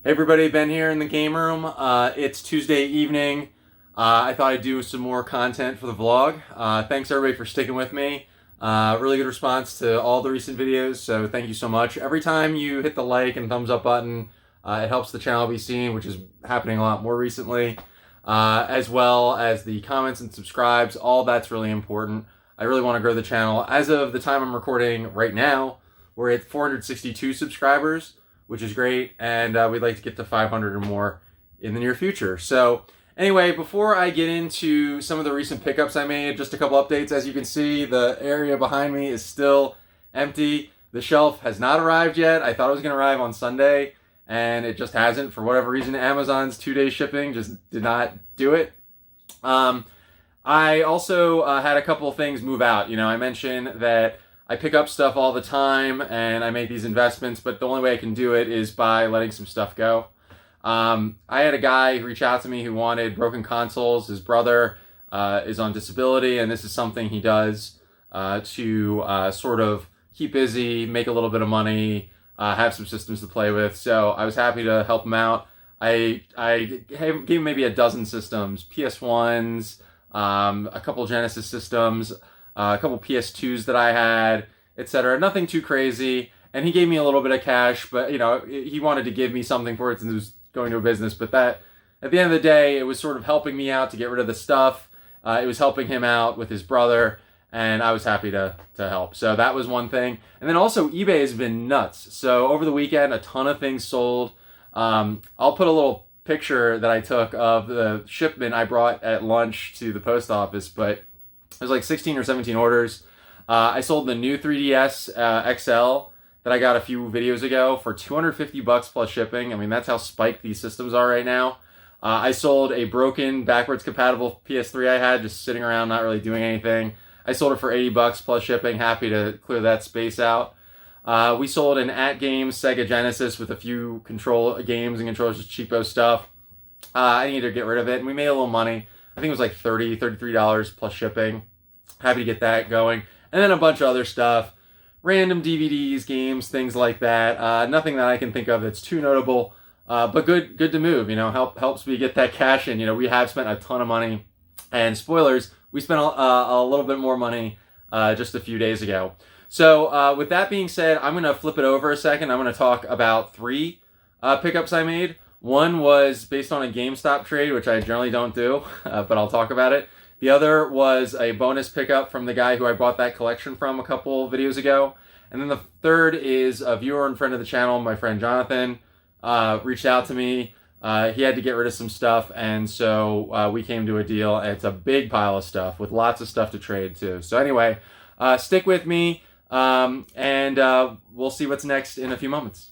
Hey everybody, Ben here in the game room. It's Tuesday evening. I thought I'd do some more content for the vlog. Thanks everybody for sticking with me. Really good response to all the recent videos, so thank you so much. Every time you hit the like and thumbs up button, it helps the channel be seen, which is happening a lot more recently. As well as the comments and subscribes, all that's really important. I really want to grow the channel. As of the time I'm recording right now, we're at 462 subscribers, which is great, and we'd like to get to 500 or more in the near future. So anyway, before I get into some of the recent pickups I made, just a couple updates. As you can see, the area behind me is still empty. The shelf has not arrived yet. I thought it was going to arrive on Sunday, and it just hasn't. For whatever reason, Amazon's 2-day shipping just did not do it. I also had a couple of things move out. I mentioned that I pick up stuff all the time and I make these investments, but the only way I can do it is by letting some stuff go. I had a guy reach out to me who wanted broken consoles. His brother is on disability, and this is something he does to sort of keep busy, make a little bit of money, have some systems to play with. So I was happy to help him out. I gave him maybe a dozen systems, PS1s, a couple Genesis systems, a couple PS2s that I had, etc. Nothing too crazy. And he gave me a little bit of cash, but he wanted to give me something for it since it was going to a business. But that, at the end of the day, it was sort of helping me out to get rid of the stuff. It was helping him out with his brother, and I was happy to help. So that was one thing. And then also eBay has been nuts. So over the weekend, a ton of things sold. I'll put a little picture that I took of the shipment I brought at lunch to the post office, but it was like 16 or 17 orders. I sold the new 3DS XL that I got a few videos ago for $250 plus shipping. I mean, that's how spiked these systems are right now. I sold a broken backwards compatible PS3 I had just sitting around not really doing anything. I sold it for $80 plus shipping. Happy to clear that space out. We sold an At Games Sega Genesis with a few games and controllers, just cheapo stuff. I needed to get rid of it, and we made a little money. I think it was like $33 plus shipping. Happy to get that going. And then a bunch of other stuff. Random DVDs, games, things like that. Nothing that I can think of that's too notable. But good to move. Helps me get that cash in. We have spent a ton of money. And spoilers, we spent a little bit more money just a few days ago. So with that being said, I'm going to flip it over a second. I'm going to talk about 3 pickups I made. One was based on a GameStop trade, which I generally don't do, but I'll talk about it. The other was a bonus pickup from the guy who I bought that collection from a couple videos ago. And then the third is a viewer and friend of the channel, my friend Jonathan, reached out to me. He had to get rid of some stuff, and so we came to a deal. It's a big pile of stuff with lots of stuff to trade too. So anyway, stick with me, and we'll see what's next in a few moments.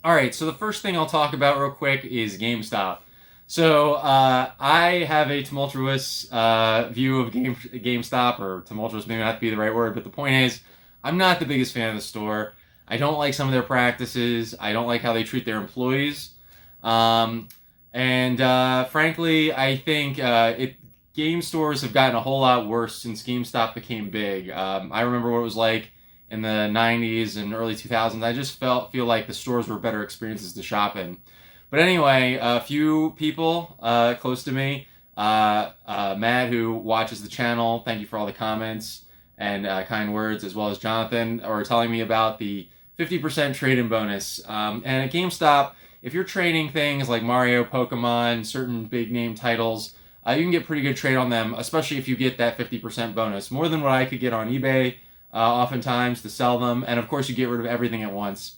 Alright, so the first thing I'll talk about real quick is GameStop. So I have a tumultuous view of GameStop, or tumultuous may not be the right word, but the point is, I'm not the biggest fan of the store. I don't like some of their practices. I don't like how they treat their employees. Frankly, I think game stores have gotten a whole lot worse since GameStop became big. I remember what it was like in the 90s and early 2000s. I just feel like the stores were better experiences to shop in. But anyway, a few people close to me, Matt, who watches the channel, thank you for all the comments and kind words, as well as Jonathan, are telling me about the 50% trade-in bonus. And at GameStop, if you're trading things like Mario, Pokemon, certain big-name titles, you can get pretty good trade on them, especially if you get that 50% bonus. More than what I could get on eBay, oftentimes, to sell them. And of course, you get rid of everything at once.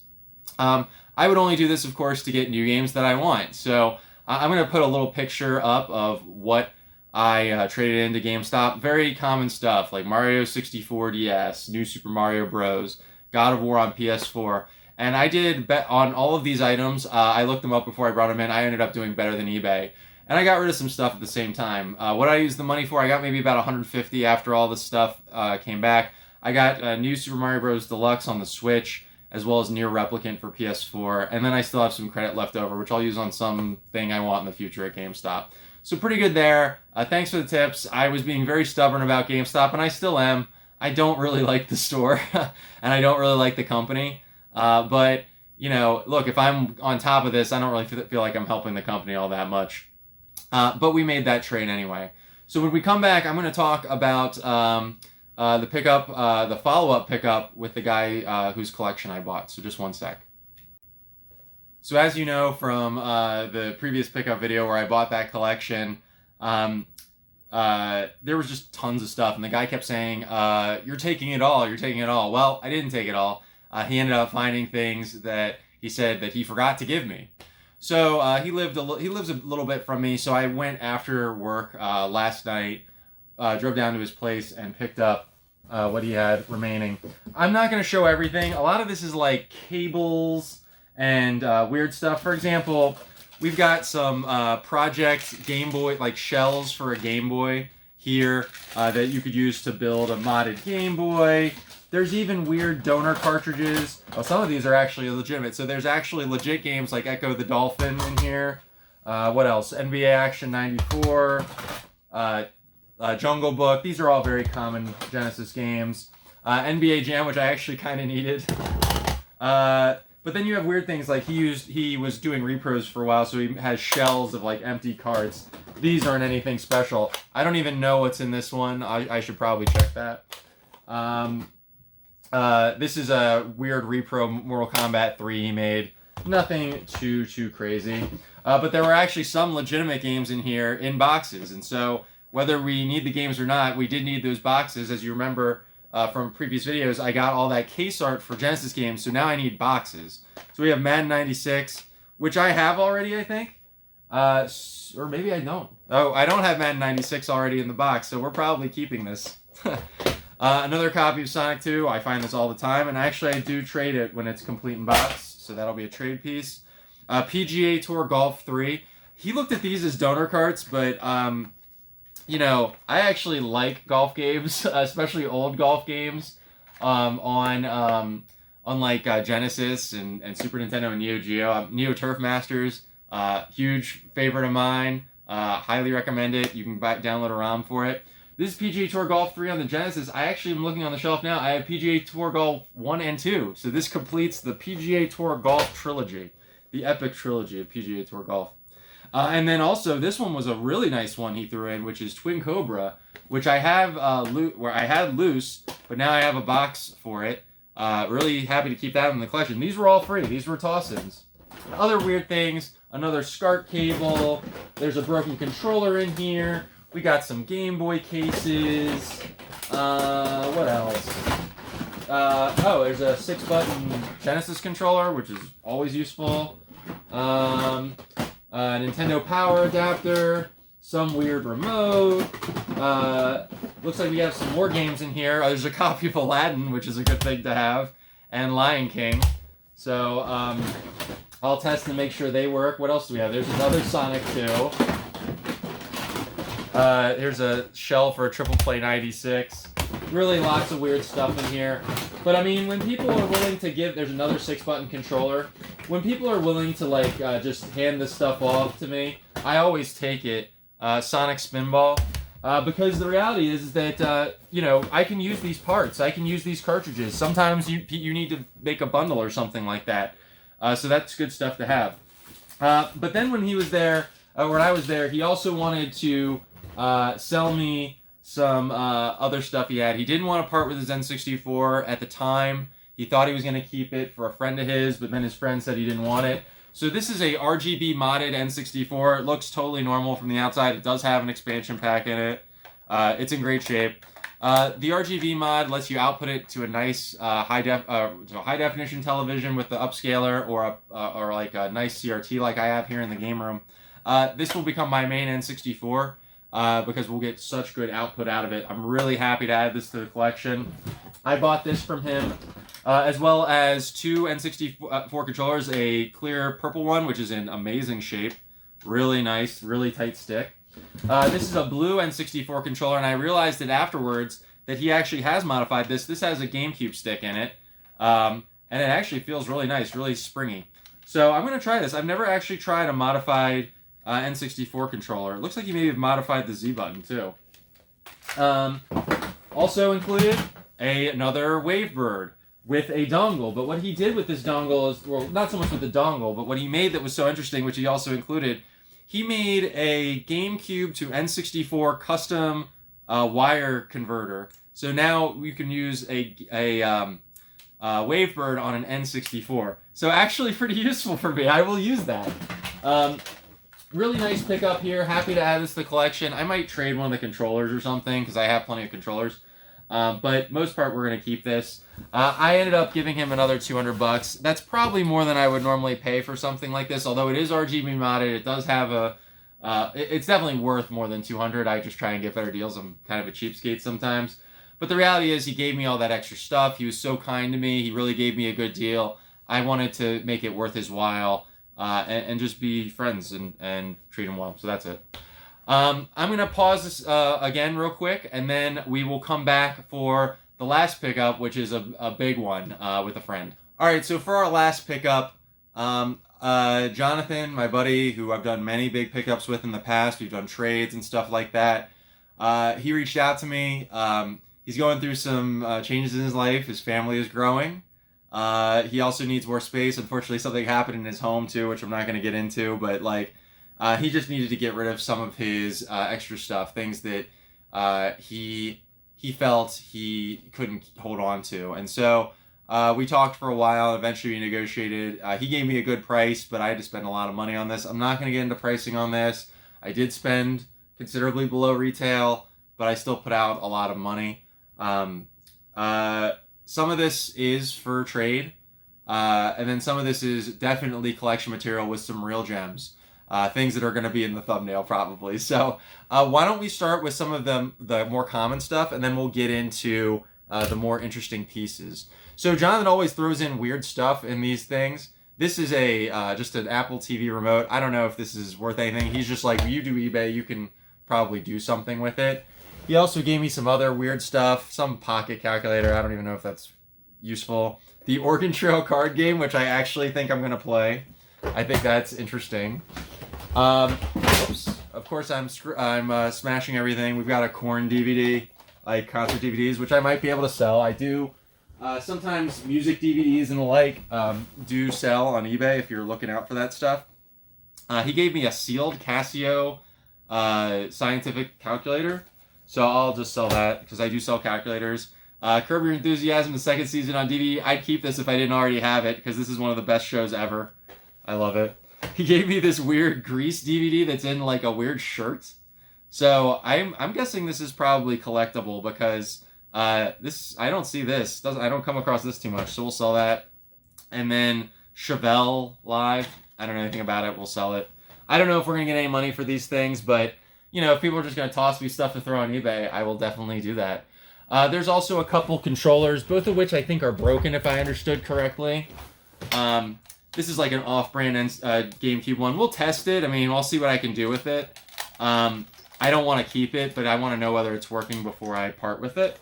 I would only do this, of course, to get new games that I want. So I'm going to put a little picture up of what I traded into GameStop. Very common stuff like Mario 64 DS, New Super Mario Bros., God of War on PS4. And I did bet on all of these items. I looked them up before I brought them in. I ended up doing better than eBay. And I got rid of some stuff at the same time. What I used the money for, I got maybe about $150 after all this stuff came back. I got New Super Mario Bros. Deluxe on the Switch, as well as Near Replicant for PS4, and then I still have some credit left over, which I'll use on something I want in the future at GameStop. So pretty good there. Thanks for the tips. I was being very stubborn about GameStop, and I still am. I don't really like the store, and I don't really like the company, but you know, look, if I'm on top of this, I don't really feel like I'm helping the company all that much. But we made that trade anyway. So when we come back, I'm going to talk about the pickup, the follow-up pickup with the guy whose collection I bought. So just one sec. So as you know from the previous pickup video where I bought that collection, there was just tons of stuff, and the guy kept saying, "You're taking it all. You're taking it all." Well, I didn't take it all. He ended up finding things that he said that he forgot to give me. So he lives a little bit from me. So I went after work last night, drove down to his place and picked up what he had remaining. I'm not going to show everything. A lot of this is like cables and weird stuff. For example, we've got some Project Game Boy, like shells for a Game Boy here that you could use to build a modded Game Boy. There's even weird donor cartridges. Well, some of these are actually legitimate. So there's actually legit games like Echo the Dolphin in here. What else? NBA Action 94, Jungle Book. These are all very common Genesis games. NBA Jam, which I actually kind of needed. But then you have weird things like he was doing repros for a while, so he has shells of like empty cards. These aren't anything special. I don't even know what's in this one. I should probably check that. This is a weird repro Mortal Kombat 3 he made. Nothing too crazy. But there were actually some legitimate games in here in boxes. And so whether we need the games or not, we did need those boxes. As you remember from previous videos, I got all that case art for Genesis games. So now I need boxes. So we have Madden 96, which I have already, I think. Or maybe I don't. Oh, I don't have Madden 96 already in the box. So we're probably keeping this. Another copy of Sonic 2. I find this all the time, and actually I do trade it when it's complete in box, so that'll be a trade piece. PGA Tour Golf 3. He looked at these as donor cards, but you know, I actually like golf games, especially old golf games, on like Genesis and Super Nintendo and Neo Geo. Neo Turf Masters, huge favorite of mine. Highly recommend it. You can download a ROM for it. This is PGA Tour Golf 3 on the Genesis. I actually am looking on the shelf now. I have PGA Tour Golf 1 and 2. So this completes the PGA Tour Golf trilogy. The epic trilogy of PGA Tour Golf. And then also, this one was a really nice one he threw in, which is Twin Cobra, which I have where I had loose, but now I have a box for it. Really happy to keep that in the collection. These were all free. These were toss-ins. Other weird things, another SCART cable. There's a broken controller in here. We got some Game Boy cases. What else? Oh, there's a 6-button Genesis controller, which is always useful. Nintendo power adapter. Some weird remote. Looks like we have some more games in here. There's a copy of Aladdin, which is a good thing to have. And Lion King. So, I'll test and make sure they work. What else do we have? There's another Sonic 2. Here's a shell for a Triple Play 96. Really lots of weird stuff in here. But I mean, when people are willing to give, there's another 6-button controller. When people are willing to like just hand this stuff off to me, I always take it. Sonic Spinball. Because the reality is that, you know, I can use these parts. I can use these cartridges. Sometimes you need to make a bundle or something like that. So that's good stuff to have. But then when he was there, when I was there, he also wanted to sell me some other stuff he had. He didn't want to part with his N64 at the time. He thought he was going to keep it for a friend of his, but then his friend said he didn't want it. So this is a RGB modded N64. It looks totally normal from the outside. It does have an expansion pack in it. It's in great shape. The RGB mod lets you output it to a nice high definition television with the upscaler or like a nice CRT like I have here in the game room. This will become my main N64 because we'll get such good output out of it. I'm really happy to add this to the collection. I bought this from him as well as 2 N64 controllers, a clear purple one which is in amazing shape. Really nice, really tight stick. This is a blue N64 controller, and I realized it afterwards that he actually has modified this. This has a GameCube stick in it, and it actually feels really nice, really springy. So I'm going to try this. I've never actually tried a modified N64 controller. It looks like he may have modified the Z button too. Also included another Wavebird. with a dongle. But what he did with this dongle is, well, not so much with the dongle, but what he made that was so interesting, which he also included, he made a GameCube to N64 custom wire converter. So now you can use a Wavebird on an N64. So actually pretty useful for me. I will use that. Really nice pickup here. Happy to add this to the collection. I might trade one of the controllers or something because I have plenty of controllers. But most part, we're going to keep this. I ended up giving him another $200. That's probably more than I would normally pay for something like this. Although it is RGB modded, it does have a... it's definitely worth more than $200. I just try and get better deals. I'm kind of a cheapskate sometimes. But the reality is he gave me all that extra stuff. He was so kind to me. He really gave me a good deal. I wanted to make it worth his while. And just be friends and treat him well. So that's it. I'm going to pause this again real quick, and then we will come back for the last pickup, which is a big one with a friend. All right, so for our last pickup, Jonathan, my buddy, who I've done many big pickups with in the past, we've done trades and stuff like that, he reached out to me. He's going through some changes in his life. His family is growing. He also needs more space. Unfortunately, something happened in his home too, which I'm not going to get into, but like, he just needed to get rid of some of his extra stuff, things that he felt he couldn't hold on to. And so we talked for a while. Eventually we negotiated. He gave me a good price, but I had to spend a lot of money on this. I'm not going to get into pricing on this. I did spend considerably below retail, but I still put out a lot of money. Some of this is for trade, and then some of this is definitely collection material with some real gems, things that are going to be in the thumbnail probably. So why don't we start with some of the more common stuff, and then we'll get into the more interesting pieces. So Jonathan always throws in weird stuff in these things. This is just an Apple TV remote. I don't know if this is worth anything. He's just like, you do eBay, you can probably do something with it. He also gave me some other weird stuff, some pocket calculator. I don't even know if that's useful. The Oregon Trail card game, which I actually think I'm going to play. I think that's interesting. Oops. Of course, I'm smashing everything. We've got a Korn DVD, like concert DVDs, which I might be able to sell. I do. Sometimes music DVDs and the like do sell on eBay if you're looking out for that stuff. He gave me a sealed Casio scientific calculator. So I'll just sell that because I do sell calculators. Curb Your Enthusiasm, the second season on DVD. I'd keep this if I didn't already have it because this is one of the best shows ever. I love it. He gave me this weird Grease DVD that's in like a weird shirt. So I'm guessing this is probably collectible because this I don't see this. I don't come across this too much. So we'll sell that. And then Chevelle Live. I don't know anything about it. We'll sell it. I don't know if we're going to get any money for these things, but you know, if people are just going to toss me stuff to throw on eBay, I will definitely do that. There's also a couple controllers, both of which I think are broken if I understood correctly. This is like an off-brand GameCube one. We'll test it. I mean, I'll see what I can do with it. I don't want to keep it, but I want to know whether it's working before I part with it.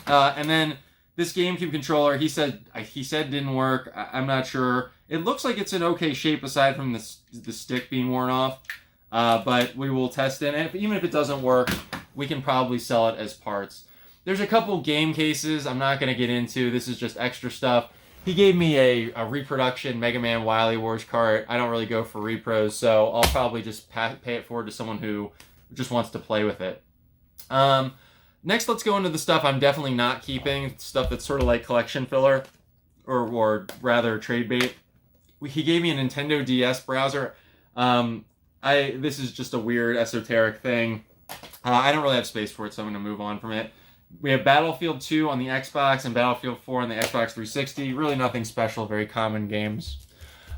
And then this GameCube controller, he said didn't work. I'm not sure. It looks like it's in okay shape aside from the stick being worn off. But we will test it. And even if it doesn't work, we can probably sell it as parts. There's a couple game cases I'm not going to get into. This is just extra stuff. He gave me a reproduction Mega Man Wily Wars cart. I don't really go for repros, so I'll probably just pay it forward to someone who just wants to play with it. Next, let's go into the stuff I'm definitely not keeping. Stuff that's sort of like collection filler, or rather trade bait. He gave me a Nintendo DS browser. This is just a weird esoteric thing. I don't really have space for it, so I'm going to move on from it. We have Battlefield 2 on the Xbox and Battlefield 4 on the Xbox 360. Really nothing special, very common games.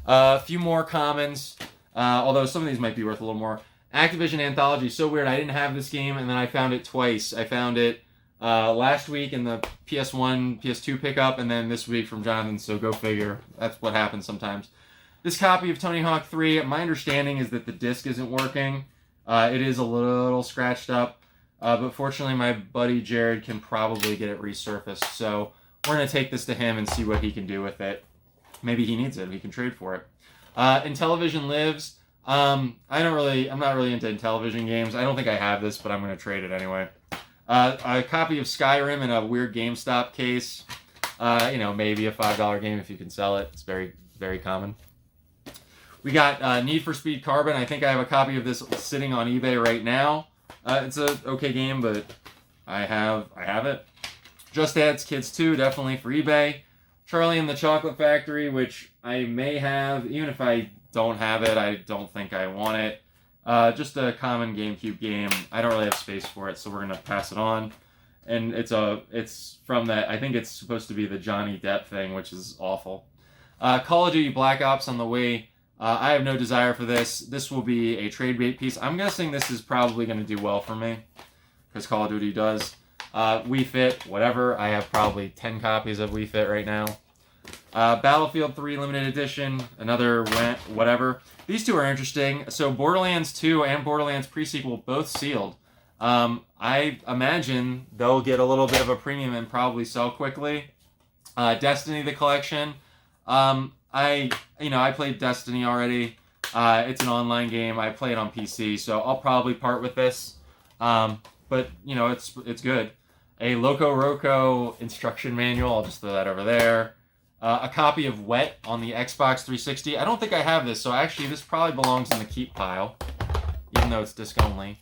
A few more commons, although some of these might be worth a little more. Activision Anthology, so weird. I didn't have this game, and then I found it twice. I found it last week in the PS1, PS2 pickup, and then this week from Jonathan, so go figure. That's what happens sometimes. This copy of Tony Hawk 3, my understanding is that the disc isn't working. It is a little scratched up, but fortunately my buddy Jared can probably get it resurfaced. So we're going to take this to him and see what he can do with it. Maybe he needs it. We can trade for it. Intellivision Lives. I'm not really into Intellivision games. I don't think I have this, but I'm going to trade it anyway. A copy of Skyrim in a weird GameStop case. Maybe a $5 game if you can sell it. It's very, very common. We got Need for Speed Carbon. I think I have a copy of this sitting on eBay right now. It's a okay game, but I have it. Just Dance Kids 2, definitely for eBay. Charlie and the Chocolate Factory, which I may have. Even if I don't have it, I don't think I want it. Just a common GameCube game. I don't really have space for it, so we're gonna pass it on. And it's from that. I think it's supposed to be the Johnny Depp thing, which is awful. Call of Duty Black Ops on the way. I have no desire for this. This will be a trade bait piece. I'm guessing this is probably going to do well for me, because Call of Duty does. Wii Fit, whatever. I have probably 10 copies of Wii Fit right now. Battlefield 3 Limited Edition, another whatever. These two are interesting. So Borderlands 2 and Borderlands Pre-Sequel both sealed. I imagine they'll get a little bit of a premium and probably sell quickly. Destiny the Collection. I played Destiny already. It's an online game. I play it on PC, so I'll probably part with this. But it's good. A Loco Roco instruction manual. I'll just throw that over there. A copy of Wet on the Xbox 360. I don't think I have this, so actually this probably belongs in the keep pile, even though it's disc only.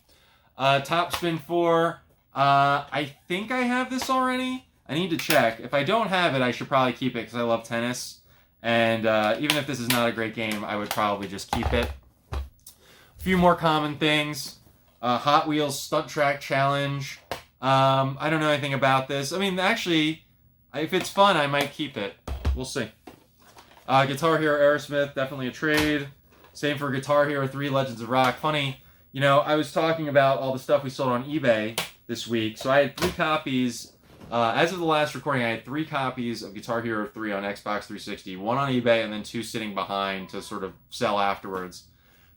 Top Spin 4. I think I have this already. I need to check. If I don't have it, I should probably keep it because I love tennis. And even if this is not a great game, I would probably just keep it. A few more common things. Hot Wheels Stunt Track Challenge. I don't know anything about this. I mean, actually, if it's fun, I might keep it. We'll see. Guitar Hero Aerosmith, definitely a trade. Same for Guitar Hero 3 Legends of Rock. Funny, I was talking about all the stuff we sold on eBay this week. So I had 3 copies. As of the last recording, I had 3 copies of Guitar Hero 3 on Xbox 360. 1 on eBay and then 2 sitting behind to sort of sell afterwards.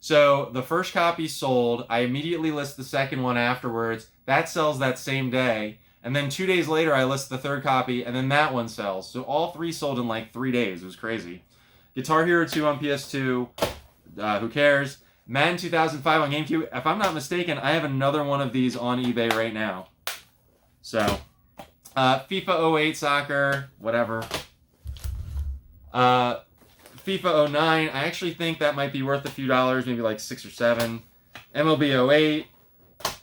So the first copy sold. I immediately list the second one afterwards. That sells that same day. And then 2 days later, I list the third copy, and then that one sells. So all 3 sold in like 3 days. It was crazy. Guitar Hero 2 on PS2. Who cares? Madden 2005 on GameCube. If I'm not mistaken, I have another one of these on eBay right now. So, FIFA 08 Soccer, whatever. FIFA 09, I actually think that might be worth a few dollars, maybe like 6 or 7. MLB 08.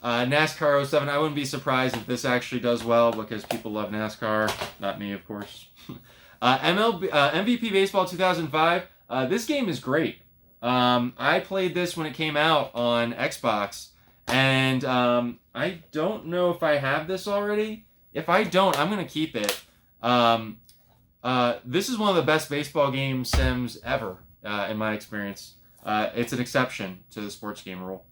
NASCAR 07, I wouldn't be surprised if this actually does well because people love NASCAR. Not me, of course. MVP Baseball 2005, this game is great. I played this when it came out on Xbox, and I don't know if I have this already. If I don't, I'm going to keep it. This is one of the best baseball game sims ever, in my experience. It's an exception to the sports game rule.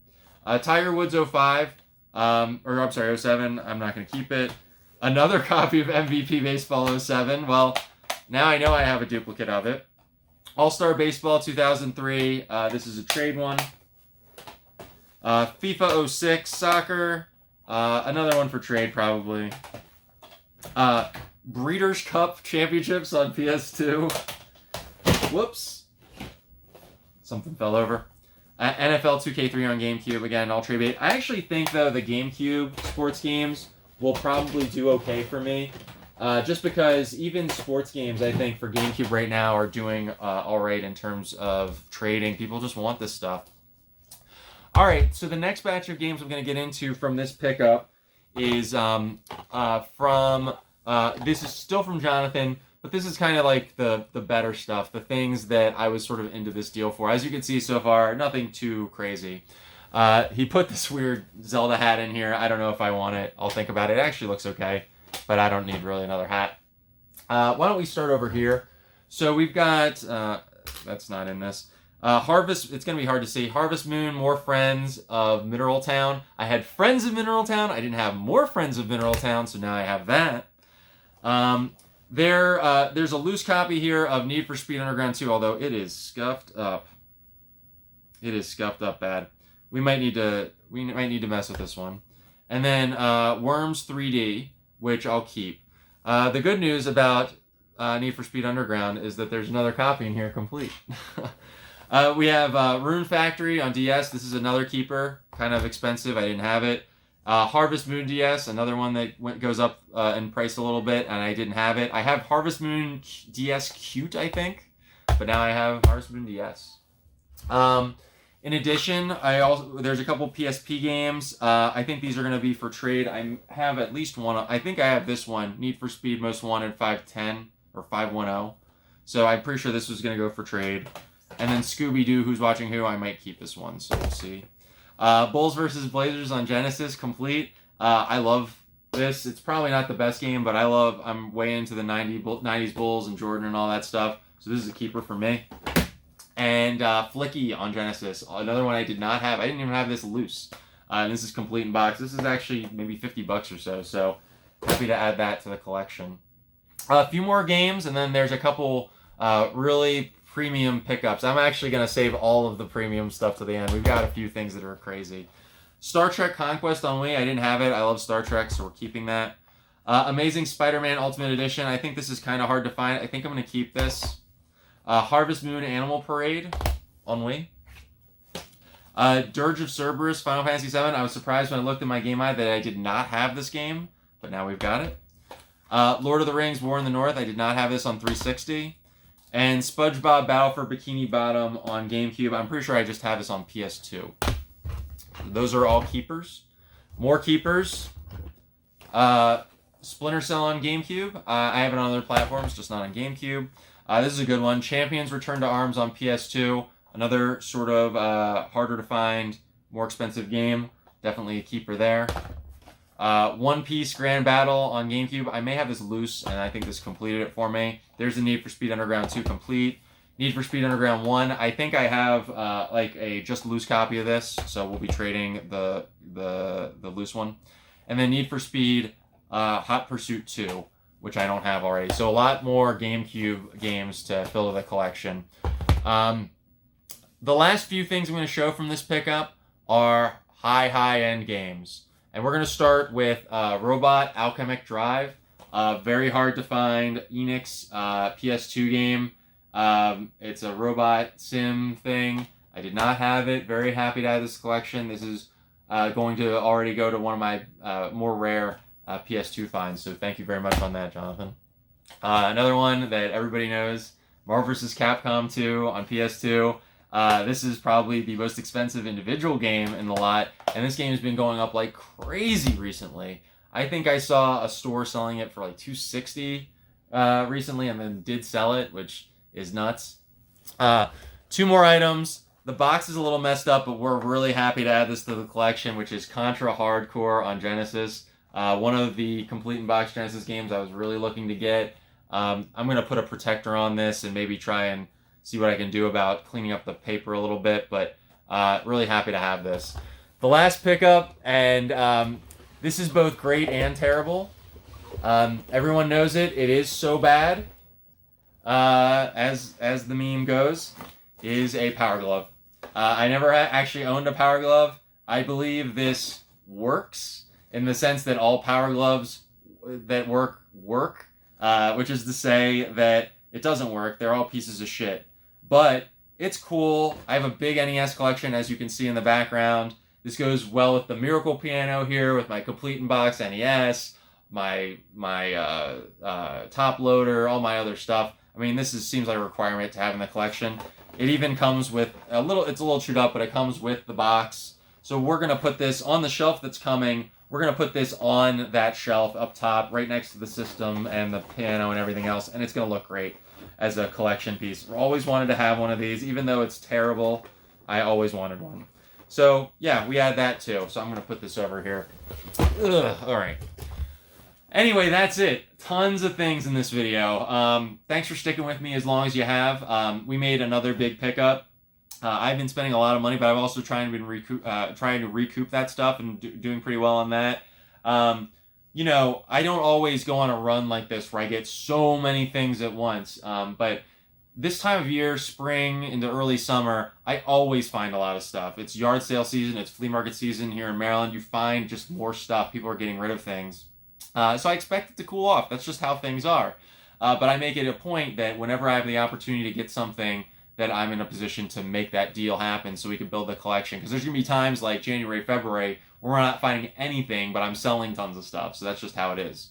Tiger Woods 05, I'm sorry, 07, I'm not going to keep it. Another copy of MVP Baseball 07. Well, now I know I have a duplicate of it. All-Star Baseball 2003, this is a trade one. FIFA 06 Soccer, another one for trade probably. Breeders' Cup Championships on PS2. Whoops. Something fell over. NFL 2K3 on GameCube, again, all trade bait. I actually think, though, the GameCube sports games will probably do okay for me. Just because even sports games, I think, for GameCube right now are doing all right in terms of trading. People just want this stuff. All right, so the next batch of games I'm going to get into from this pickup is this is still from Jonathan, but this is kind of like the better stuff, the things that I was sort of into this deal for. As you can see so far, nothing too crazy. He put this weird Zelda hat in here. I don't know if I want it. I'll think about it. It actually looks okay, but I don't need really another hat. Why don't we start over here? So we've got, that's not in this. Harvest, it's going to be hard to see. Harvest Moon, More Friends of Mineral Town. I had Friends of Mineral Town. I didn't have More Friends of Mineral Town, so now I have that. There's a loose copy here of Need for Speed Underground 2, although it is scuffed up. It is scuffed up bad. We might need to mess with this one. And then Worms 3D, which I'll keep. The good news about Need for Speed Underground is that there's another copy in here complete. We have Rune Factory on DS. This is another keeper, kind of expensive. I didn't have it. Harvest Moon DS, another one that goes up in price a little bit, and I didn't have it. I have Harvest Moon DS Cute, I think, but now I have Harvest Moon DS. In addition, there's a couple PSP games. I think these are going to be for trade. I have at least one. I think I have this one, Need for Speed Most Wanted 510 or 510. So I'm pretty sure this was going to go for trade. And then Scooby-Doo, Who's Watching Who, I might keep this one, so we'll see. Bulls vs. Blazers on Genesis, complete. I love this. It's probably not the best game, but I'm way into the 90s Bulls and Jordan and all that stuff. So this is a keeper for me. And Flicky on Genesis, another one I did not have. I didn't even have this loose. And this is complete in box. This is actually maybe $50 or so. So happy to add that to the collection. A few more games, and then there's a couple really premium pickups. I'm actually going to save all of the premium stuff to the end. We've got a few things that are crazy. Star Trek Conquest on Wii. I didn't have it. I love Star Trek, so we're keeping that. Amazing Spider-Man Ultimate Edition. I think this is kind of hard to find. I think I'm going to keep this. Harvest Moon Animal Parade on Wii. Dirge of Cerberus Final Fantasy VII. I was surprised when I looked at my game eye that I did not have this game, but now we've got it. Lord of the Rings War in the North. I did not have this on 360. And SpongeBob Battle for Bikini Bottom on GameCube. I'm pretty sure I just have this on PS2. Those are all keepers. More keepers. Splinter Cell on GameCube. I have it on other platforms, just not on GameCube. This is a good one. Champions Return to Arms on PS2. Another sort of harder to find, more expensive game. Definitely a keeper there. One Piece Grand Battle on GameCube. I may have this loose, and I think this completed it for me. There's the Need for Speed Underground 2 complete. Need for Speed Underground 1. I think I have like a just loose copy of this, so we'll be trading the loose one. And then Need for Speed Hot Pursuit 2, which I don't have already. So a lot more GameCube games to fill the collection. The last few things I'm going to show from this pickup are high-end games. And we're going to start with Robot Alchemic Drive. Very hard to find Enix PS2 game. It's a robot sim thing. I did not have it. Very happy to have this collection. This is going to already go to one of my more rare PS2 finds. So thank you very much on that, Jonathan. Another one that everybody knows, Marvel vs. Capcom 2 on PS2. This is probably the most expensive individual game in the lot, and this game has been going up like crazy recently. I think I saw a store selling it for like $260 recently, and then did sell it, which is nuts. Two more items. The box is a little messed up, but we're really happy to add this to the collection, which is Contra Hardcore on Genesis. One of the complete in box Genesis games I was really looking to get. I'm going to put a protector on this and maybe try and see what I can do about cleaning up the paper a little bit, but really happy to have this. The last pickup, and this is both great and terrible. Everyone knows it. It is so bad, as the meme goes, is a Power Glove. I never actually owned a Power Glove. I believe this works in the sense that all Power Gloves that work, which is to say that it doesn't work. They're all pieces of shit. But it's cool. I have a big NES collection, as you can see in the background. This goes well with the Miracle Piano here, with my complete in box NES, my top loader, all my other stuff. I mean, this seems like a requirement to have in the collection. It even comes with it's a little chewed up, but it comes with the box. So we're going to put this on the shelf that's coming. We're going to put this on that shelf up top, right next to the system and the piano and everything else, and it's going to look great as a collection piece. I always wanted to have one of these, even though it's terrible. I always wanted one. So yeah, we had that too. So I'm going to put this over here. Ugh, all right. Anyway, that's it. Tons of things in this video. Thanks for sticking with me as long as you have. We made another big pickup. I've been spending a lot of money, but I've also trying to recoup that stuff and doing pretty well on that. You know, I don't always go on a run like this where I get so many things at once. But this time of year, spring into early summer, I always find a lot of stuff. It's yard sale season. It's flea market season here in Maryland. You find just more stuff. People are getting rid of things. So I expect it to cool off. That's just how things are. But I make it a point that whenever I have the opportunity to get something, that I'm in a position to make that deal happen so we can build the collection. Because there's going to be times like January, February, we're not finding anything, but I'm selling tons of stuff. So that's just how it is.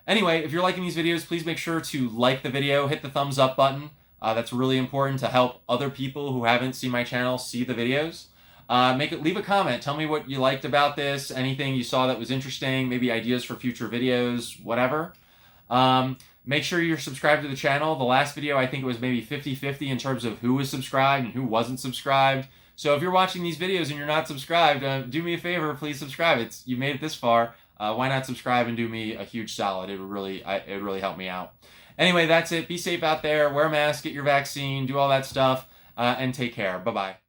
Anyway, if you're liking these videos, please make sure to like the video, hit the thumbs up button. That's really important to help other people who haven't seen my channel see the videos. Leave a comment. Tell me what you liked about this, anything you saw that was interesting, maybe ideas for future videos, whatever. Make sure you're subscribed to the channel. The last video, I think it was maybe 50-50 in terms of who was subscribed and who wasn't subscribed. So if you're watching these videos and you're not subscribed, do me a favor, please subscribe. You made it this far. Why not subscribe and do me a huge solid? It would really help me out. Anyway, that's it. Be safe out there. Wear a mask, get your vaccine, do all that stuff, and take care. Bye-bye.